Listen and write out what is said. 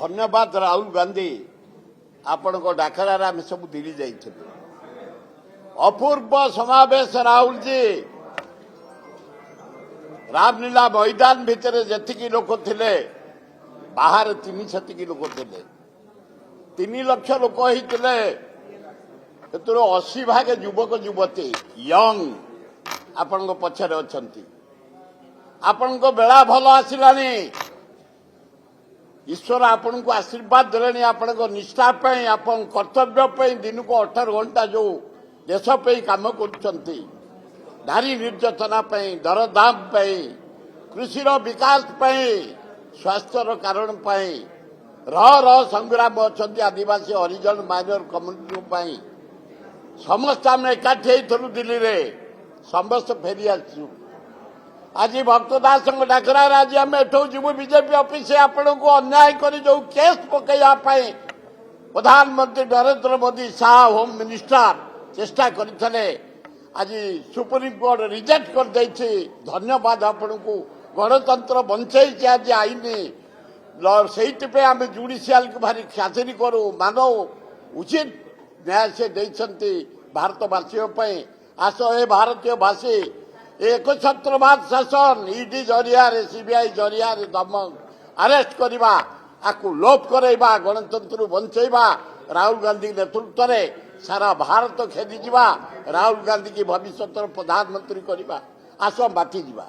धन्यवाद राहुल गांधी आपण को डाकरार आम सब दिल्ली जाइथिलु अपूर्व समावेश राहुल जी रामलीला मैदान भितर जतिकी लोक थिले बाहर 300 लोक थिले 3 लाख लोक होइतिले एतुर 80 भाग युवक युवती यंग आपण को पछरे अछंती आपण को बेला भल आसिलानी ईश्वर आपण को आशीर्वाद देले आपण को निष्ठा पे आपण कर्तव्य पे दिन को 18 घंटा जो देश पे काम करछंती नारी निर्यातना पे दरदाम पे कृषि विकास पे स्वास्थ्य कारण पे रह संग्राम अच्छी आदिवासी हरिजन माइनर कम्युनिटी समस्त आम एकाठी होइथलु दिल्ली रे समस्त फेरी आसु आज भक्तदास डाकरा आज आम एठू जीवु बीजेपी ऑफिस आपण को अन्याय कर जो केस पकड़ा प्रधानमंत्री नरेंद्र मोदी शाह होम मिनिस्टर चेष्टा करते आज सुप्रीम कोर्ट रिजेक्ट कर देछि धन्यवाद आपण को गणतंत्र बंचाई आज आईन से आम जुडिशियाल को भारी खातिरी करू मानो उचित न्याय से देइछंती भारतवासी आस ए भारतीय भाषी एक छत्रवाद शासन ईडी जरिया सीबीआई जरिया दमन अरेस्ट करवा आपको लोप करवा गणतंत्र बंचेवा राहुल गांधी नेतृत्व में सारा भारत खेदी राहुल गांधी की भविष्य प्रधानमंत्री करवा आस बाटी जा।